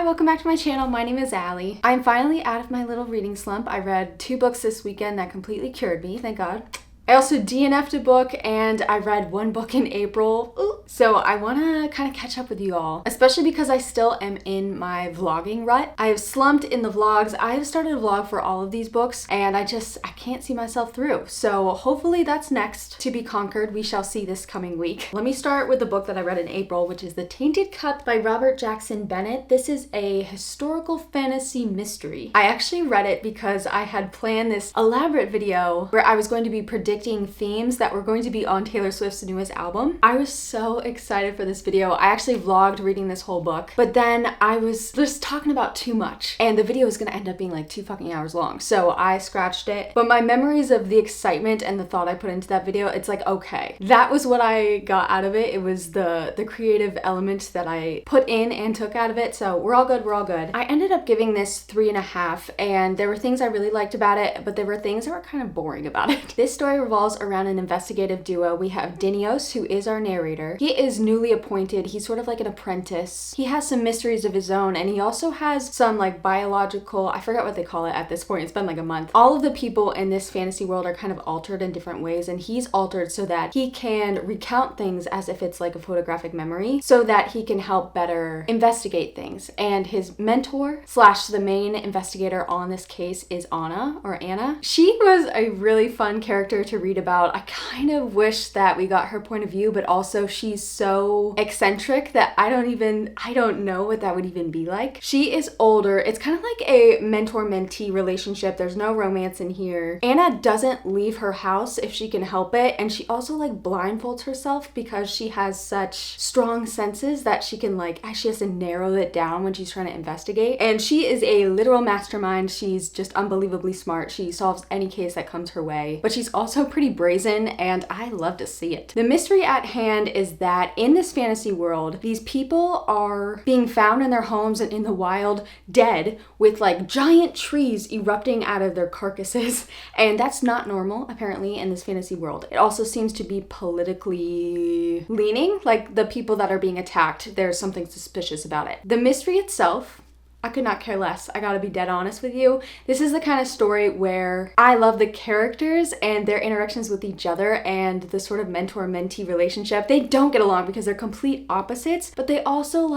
Hi, welcome back to my channel. My name is Allie. I'm finally out of my little reading slump. I read 2 books this weekend that completely cured me, thank God. I also DNF'd a book and I read 1 book in April. Ooh. So I want to kind of catch up with you all, especially because I still am in my vlogging rut. I have slumped in the vlogs. I have started a vlog for all of these books and I can't see myself through. So hopefully that's next to be conquered. We shall see this coming week. Let me start with the book that I read in April, which is The Tainted Cup by Robert Jackson Bennett. This is a historical fantasy mystery. I actually read it because I had planned this elaborate video where I was going to be predicting themes that were going to be on Taylor Swift's newest album. I was so excited for this video. I actually vlogged reading this whole book, but then I was just talking about too much and the video is gonna end up being like 2 fucking hours long. So I scratched it, but my memories of the excitement and the thought I put into that video, it's like, okay, that was what I got out of it. It was the creative element that I put in and took out of it. So we're all good, we're all good. I ended up giving this 3.5 and there were things I really liked about it, but there were things that were kind of boring about it. This story revolves around an investigative duo. We have Dinios, who is our narrator. He is newly appointed. He's sort of like an apprentice. He has some mysteries of his own, and he also has some like biological, I forgot what they call it at this point. It's been like a month. All of the people in this fantasy world are kind of altered in different ways, and he's altered so that he can recount things as if it's like a photographic memory so that he can help better investigate things. And his mentor slash the main investigator on this case is Anna. She was a really fun character to read about. I kind of wish that we got her point of view, but also she's so eccentric that I don't know what that would even be like. She is older. It's kind of like a mentor-mentee relationship. There's no romance in here. Anna doesn't leave her house if she can help it, and she also like blindfolds herself because she has such strong senses that she has to narrow it down when she's trying to investigate. And she is a literal mastermind. She's just unbelievably smart. She solves any case that comes her way, but she's also pretty brazen, and I love to see it. The mystery at hand is that in this fantasy world, these people are being found in their homes and in the wild, dead, with like giant trees erupting out of their carcasses, and that's not normal apparently in this fantasy world. It also seems to be politically leaning, like the people that are being attacked, there's something suspicious about it. The mystery itself, I could not care less. I gotta be dead honest with you. This is the kind of story where I love the characters and their interactions with each other and the sort of mentor-mentee relationship. They don't get along because they're complete opposites, but they also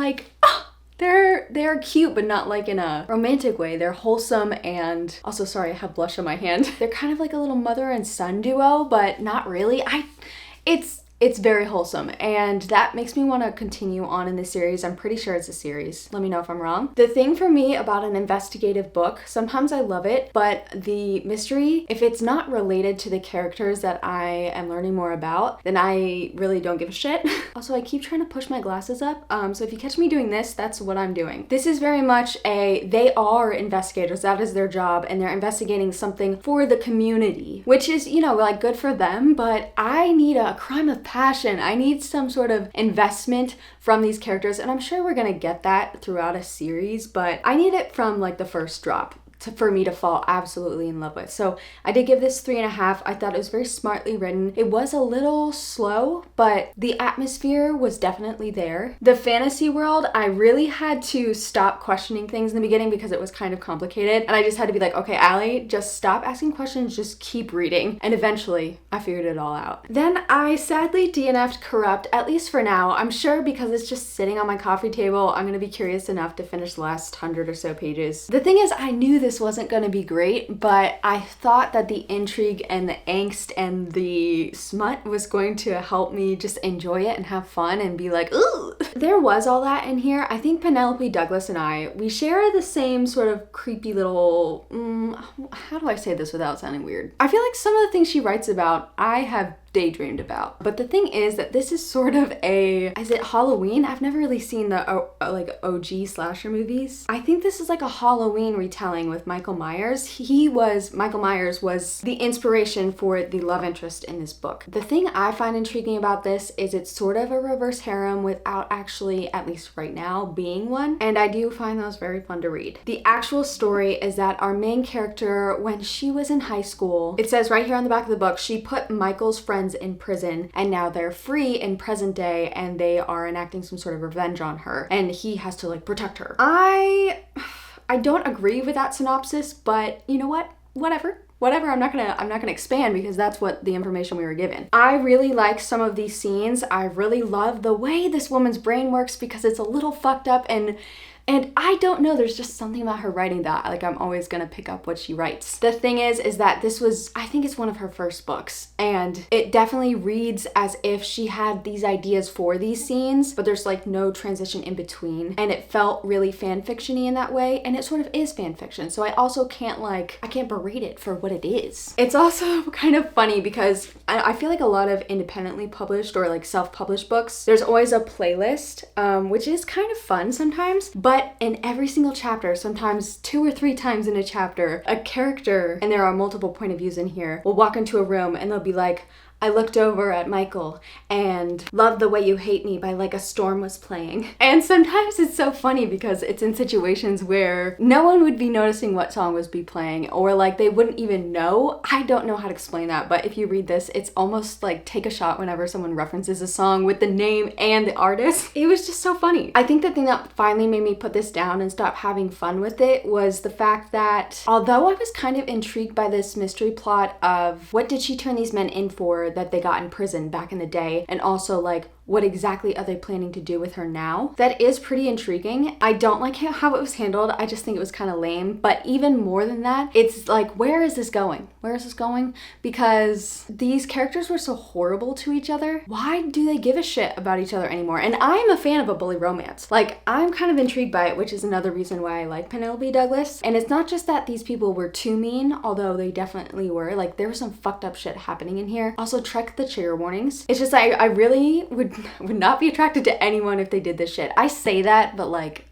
they're cute, but not like in a romantic way. They're wholesome, and also, sorry, I have blush on my hand. They're kind of like a little mother and son duo, but not really. It's very wholesome, and that makes me want to continue on in this series. I'm pretty sure it's a series. Let me know if I'm wrong. The thing for me about an investigative book, sometimes I love it, but the mystery, if it's not related to the characters that I am learning more about, then I really don't give a shit. Also, I keep trying to push my glasses up, so if you catch me doing this, that's what I'm doing. This is very much they are investigators, that is their job, and they're investigating something for the community, which is, like good for them, but I need a crime of passion. I need some sort of investment from these characters, and I'm sure we're gonna get that throughout a series, but I need it from like the first drop for me to fall absolutely in love with. So I did give this 3.5. I thought it was very smartly written. It was a little slow, but the atmosphere was definitely there. The fantasy world, I really had to stop questioning things in the beginning because it was kind of complicated, and I just had to be like, okay, Allie, just stop asking questions, just keep reading. And eventually I figured it all out. Then I sadly DNF'd Corrupt, at least for now. I'm sure because it's just sitting on my coffee table, I'm gonna be curious enough to finish the last 100 or so pages. The thing is, I knew this wasn't going to be great, but I thought that the intrigue and the angst and the smut was going to help me just enjoy it and have fun and be like, ooh. There was all that in here. I think Penelope Douglas and we share the same sort of creepy little, how do I say this without sounding weird? I feel like some of the things she writes about, I have daydreamed about. But the thing is that this is sort of is it Halloween? I've never really seen the OG slasher movies. I think this is like a Halloween retelling with Michael Myers. Michael Myers was the inspiration for the love interest in this book. The thing I find intriguing about this is it's sort of a reverse harem without actually, at least right now, being one. And I do find those very fun to read. The actual story is that our main character, when she was in high school, it says right here on the back of the book, she put Michael's friend friends in prison, and now they're free in present day, and they are enacting some sort of revenge on her, and he has to like protect her. I don't agree with that synopsis, but you know what? Whatever, I'm not gonna expand because that's what the information we were given. I really like some of these scenes. I really love the way this woman's brain works because it's a little fucked up, and I don't know, there's just something about her writing that like I'm always gonna pick up what she writes. The thing is that this was, I think it's one of her first books, and it definitely reads as if she had these ideas for these scenes, but there's like no transition in between, and it felt really fan fiction-y in that way, and it sort of is fan fiction, so I also can't berate it for what it is. It's also kind of funny because I feel like a lot of independently published or like self-published books, there's always a playlist, which is kind of fun sometimes, but in every single chapter, sometimes 2 or 3 times in a chapter, a character, and there are multiple point of views in here, will walk into a room and they'll be like, I looked over at Michael and loved the way you hate me by Like a Storm was playing. And sometimes it's so funny because it's in situations where no one would be noticing what song was be playing, or like they wouldn't even know. I don't know how to explain that, but if you read this, it's almost like take a shot whenever someone references a song with the name and the artist. It was just so funny. I think the thing that finally made me put this down and stop having fun with it was the fact that although I was kind of intrigued by this mystery plot of what did she turn these men in for that they got in prison back in the day, and also like what exactly are they planning to do with her now? That is pretty intriguing. I don't like how it was handled. I just think it was kind of lame. But even more than that, it's like, where is this going? Where is this going? Because these characters were so horrible to each other. Why do they give a shit about each other anymore? And I'm a fan of a bully romance. Like, I'm kind of intrigued by it, which is another reason why I like Penelope Douglas. And it's not just that these people were too mean, although they definitely were. Like, there was some fucked up shit happening in here. Also, check the trigger warnings. It's just, I really would not be attracted to anyone if they did this shit. I say that, but like,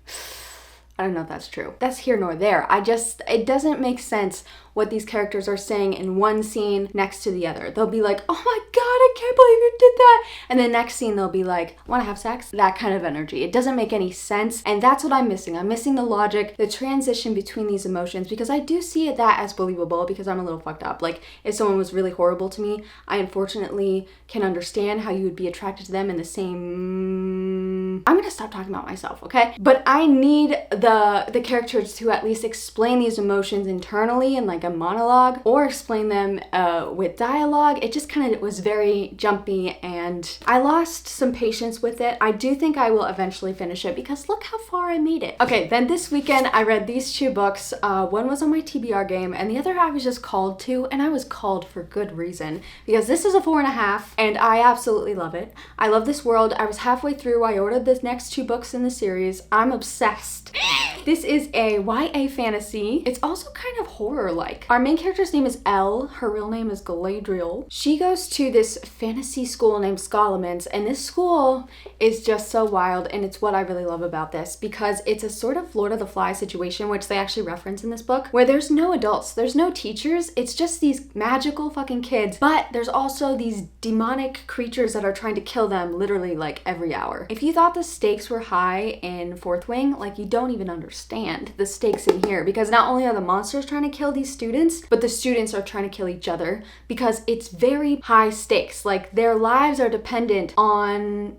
I don't know if that's true. That's here nor there. It doesn't make sense what these characters are saying in one scene next to the other. They'll be like, oh my god, I can't believe you did that. And the next scene they'll be like, wanna have sex? That kind of energy. It doesn't make any sense. And that's what I'm missing. I'm missing the logic, the transition between these emotions, because I do see that as believable because I'm a little fucked up. Like, if someone was really horrible to me, I unfortunately can understand how you would be attracted to them in the same... I'm gonna stop talking about myself, okay? But I need the characters to at least explain these emotions internally and like a monologue, or explain them with dialogue. It just kind of was very jumpy, and I lost some patience with it. I do think I will eventually finish it because look how far I made it. Okay, then this weekend I read these 2 books. One was on my TBR game and the other I was just called to, and I was called for good reason because this is a 4.5 and I absolutely love it. I love this world. I was halfway through. I ordered the next 2 books in the series. I'm obsessed. This is a YA fantasy. It's also kind of horror-like. Our main character's name is Elle. Her real name is Galadriel. She goes to this fantasy school named Scholomance, and this school is just so wild, and it's what I really love about this because it's a sort of Lord of the Flies situation, which they actually reference in this book, where there's no adults, there's no teachers, it's just these magical fucking kids, but there's also these demonic creatures that are trying to kill them literally like every hour. If you thought the stakes were high in Fourth Wing, like you don't even understand the stakes in here, because not only are the monsters trying to kill these students, but the students are trying to kill each other because it's very high stakes. Like their lives are dependent on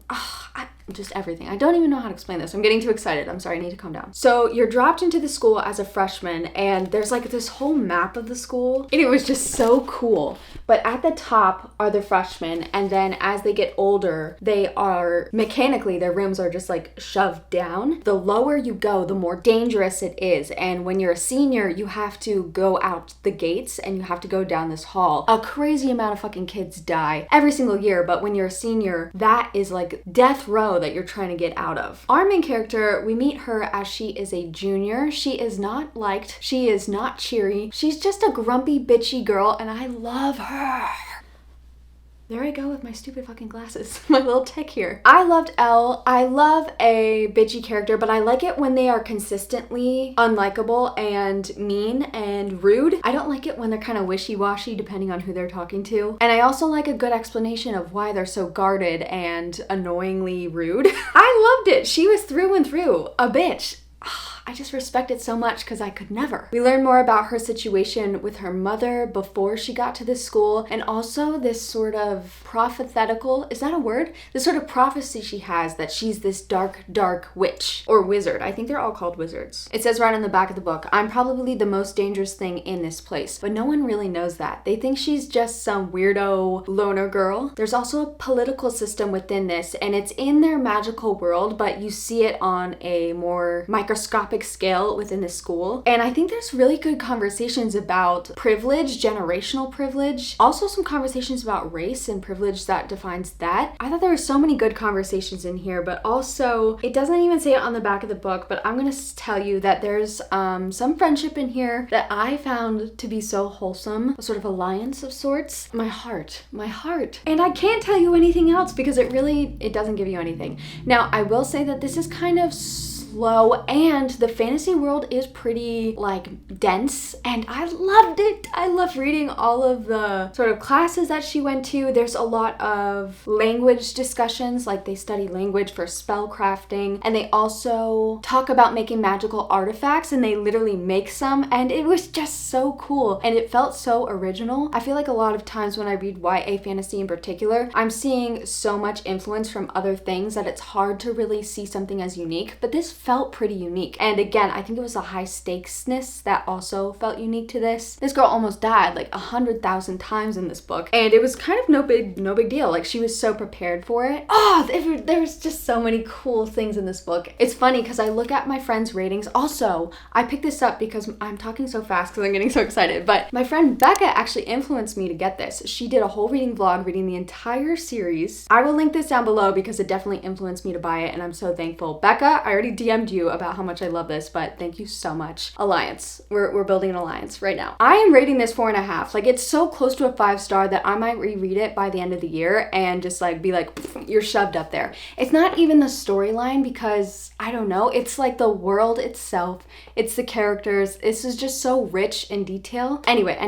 just everything. I don't even know how to explain this. I'm getting too excited. I'm sorry, I need to calm down. So you're dropped into the school as a freshman, and there's like this whole map of the school, and it was just so cool. But at the top are the freshmen, and then as they get older, they are mechanically, their rooms are just like shoved down. The lower you go, the more dangerous it is. And when you're a senior, you have to go out the gates and you have to go down this hall. A crazy amount of fucking kids die every single year, but when you're a senior, that is like death row that you're trying to get out of. Our main character, we meet her as she is a junior. She is not liked. She is not cheery. She's just a grumpy, bitchy girl, and I love her. There I go with my stupid fucking glasses. My little tick here. I loved Elle. I love a bitchy character, but I like it when they are consistently unlikable and mean and rude. I don't like it when they're kind of wishy-washy depending on who they're talking to. And I also like a good explanation of why they're so guarded and annoyingly rude. I loved it. She was through and through a bitch. I just respect it so much because I could never. We learn more about her situation with her mother before she got to this school, and also this sort of prophetical, is that a word? This sort of prophecy she has that she's this dark, dark witch or wizard. I think they're all called wizards. It says right on the back of the book, I'm probably the most dangerous thing in this place, but no one really knows that. They think she's just some weirdo loner girl. There's also a political system within this, and it's in their magical world, but you see it on a more microscopic scale within the school. And I think there's really good conversations about privilege, generational privilege, also some conversations about race and privilege that defines that. I thought there were so many good conversations in here, but also it doesn't even say it on the back of the book, but I'm gonna tell you that there's some friendship in here that I found to be so wholesome, a sort of alliance of sorts. My heart. And I can't tell you anything else because it doesn't give you anything. Now, I will say that this is kind of slow, and the fantasy world is pretty like dense, and I loved it. I loved reading all of the sort of classes that she went to. There's a lot of language discussions, like they study language for spell crafting, and they also talk about making magical artifacts, and they literally make some, and it was just so cool, and it felt so original. I feel like a lot of times when I read YA fantasy in particular, I'm seeing so much influence from other things that it's hard to really see something as unique, but this felt pretty unique. And again, I think it was the high stakesness that also felt unique to this. This girl almost died like 100,000 times in this book, and it was kind of no big deal. Like, she was so prepared for it. There's just so many cool things in this book. It's funny because I look at my friends' ratings. Also, I picked this up because I'm talking so fast because I'm getting so excited, but my friend Becca actually influenced me to get this. She did a whole reading vlog reading the entire series. I will link this down below because it definitely influenced me to buy it, and I'm so thankful. Becca, I already DM'd you about how much I love this, but thank you so much. Alliance. We're building an alliance right now. I am rating this 4.5. Like, it's so close to a 5-star that I might reread it by the end of the year and just like be like, you're shoved up there. It's not even the storyline because I don't know. It's like the world itself. It's the characters. This is just so rich in detail. Anyway.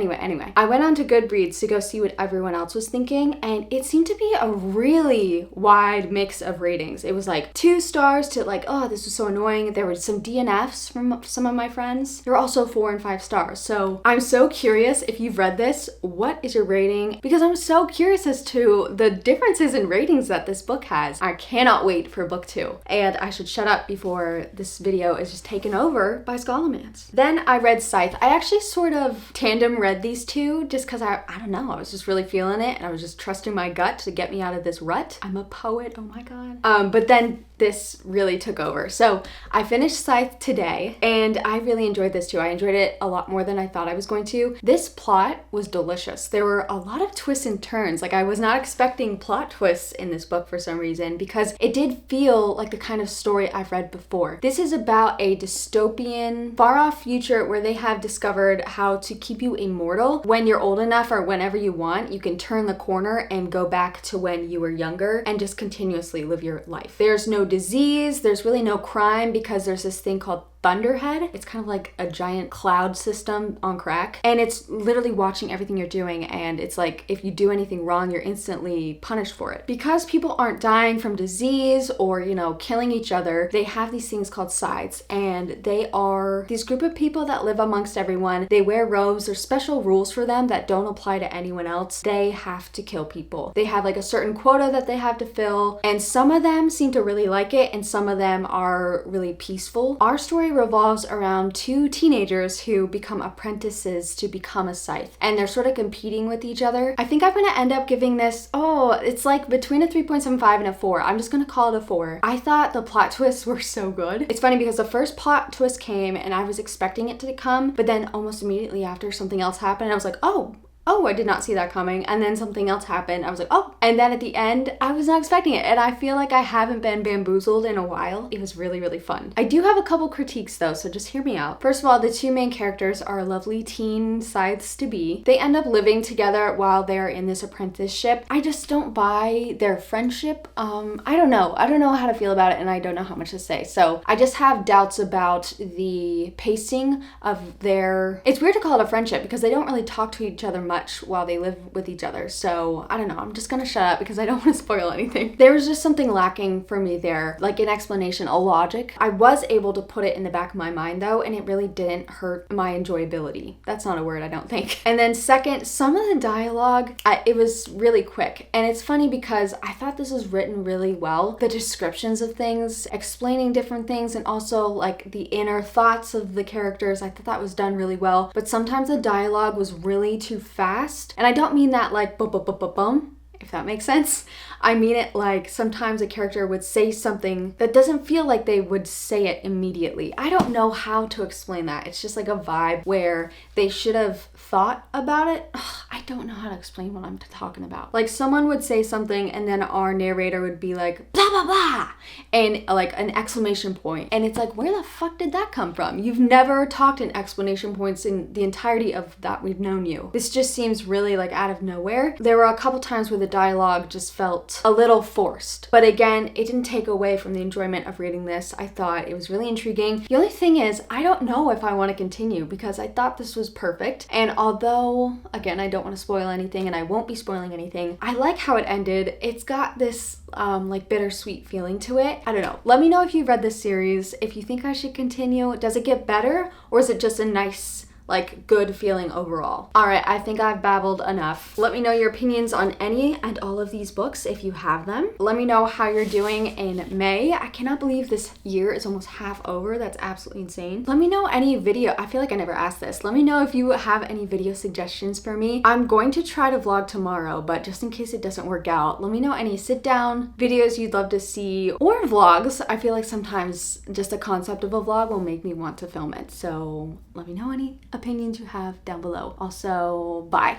I went on to Goodreads to go see what everyone else was thinking, and it seemed to be a really wide mix of ratings. It was like 2 stars to like, oh, this was so annoying. There were some DNFs from some of my friends. There were also 4 and 5 stars. So I'm so curious if you've read this, what is your rating? Because I'm so curious as to the differences in ratings that this book has. I cannot wait for book 2. And I should shut up before this video is just taken over by Scholomance. Then I read Scythe. I actually sort of tandem read these two just because I don't know, I was just really feeling it, and I was just trusting my gut to get me out of this rut. I'm a poet, oh my god. But then this really took over. So I finished Scythe today, and I really enjoyed this too. I enjoyed it a lot more than I thought I was going to. This plot was delicious. There were a lot of twists and turns. Like, I was not expecting plot twists in this book for some reason, because it did feel like the kind of story I've read before. This is about a dystopian, far-off future where they have discovered how to keep you immortal. When you're old enough or whenever you want, you can turn the corner and go back to when you were younger and just continuously live your life. There's no disease, there's really no crime, because there's this thing called Thunderhead. It's kind of like a giant cloud system on crack, and it's literally watching everything you're doing, and it's like if you do anything wrong, you're instantly punished for it. Because people aren't dying from disease or, you know, killing each other, they have these things called scythes, and they are these group of people that live amongst everyone. They wear robes. There's special rules for them that don't apply to anyone else. They have to kill people. They have like a certain quota that they have to fill, and some of them seem to really like it, and some of them are really peaceful. Our story revolves around 2 teenagers who become apprentices to become a scythe, and they're sort of competing with each other. I think I'm gonna end up giving this, it's like between a 3.75 and a 4. I'm just gonna call it a 4. I thought the plot twists were so good. It's funny because the first plot twist came and I was expecting it to come, but then almost immediately after, something else happened and I was like, oh, I did not see that coming. And then something else happened. I was like, oh. And then at the end, I was not expecting it. And I feel like I haven't been bamboozled in a while. It was really, really fun. I do have a couple critiques though, so just hear me out. First of all, the 2 main characters are lovely teen scythes to be. They end up living together while they're in this apprenticeship. I just don't buy their friendship. I don't know. I don't know how to feel about it, and I don't know how much to say. So I just have doubts about the pacing of their... It's weird to call it a friendship because they don't really talk to each other much much while they live with each other. So I don't know, I'm just gonna shut up because I don't want to spoil anything. There was just something lacking for me there, like an explanation, a logic. I was able to put it in the back of my mind though, and it really didn't hurt my enjoyability. That's not a word, I don't think. And then second, some of the dialogue, it was really quick. And it's funny because I thought this was written really well. The descriptions of things, explaining different things, and also like the inner thoughts of the characters, I thought that was done really well. But sometimes the dialogue was really too fast. And I don't mean that like bum bum bum bum bum, if that makes sense. I mean it like sometimes a character would say something that doesn't feel like they would say it immediately. I don't know how to explain that. It's just like a vibe where they should have thought about it. Ugh, I don't know how to explain what I'm talking about. Like someone would say something and then our narrator would be like, blah, blah, blah, and like an exclamation point. And it's like, where the fuck did that come from? You've never talked in exclamation points in the entirety of that we've known you. This just seems really like out of nowhere. There were a couple times where the dialogue just felt a little forced. But again, it didn't take away from the enjoyment of reading this. I thought it was really intriguing. The only thing is, I don't know if I want to continue because I thought this was perfect. And although, again, I don't want to spoil anything and I won't be spoiling anything, I like how it ended. It's got this like bittersweet feeling to it. I don't know. Let me know if you've read this series, if you think I should continue. Does it get better or is it just a nice, like, good feeling overall? All right, I think I've babbled enough. Let me know your opinions on any and all of these books if you have them. Let me know how you're doing in May. I cannot believe this year is almost half over. That's absolutely insane. Let me know any video. I feel like I never asked this. Let me know if you have any video suggestions for me. I'm going to try to vlog tomorrow, but just in case it doesn't work out, let me know any sit down videos you'd love to see or vlogs. I feel like sometimes just the concept of a vlog will make me want to film it. So let me know any opinions you have down below. Also, bye.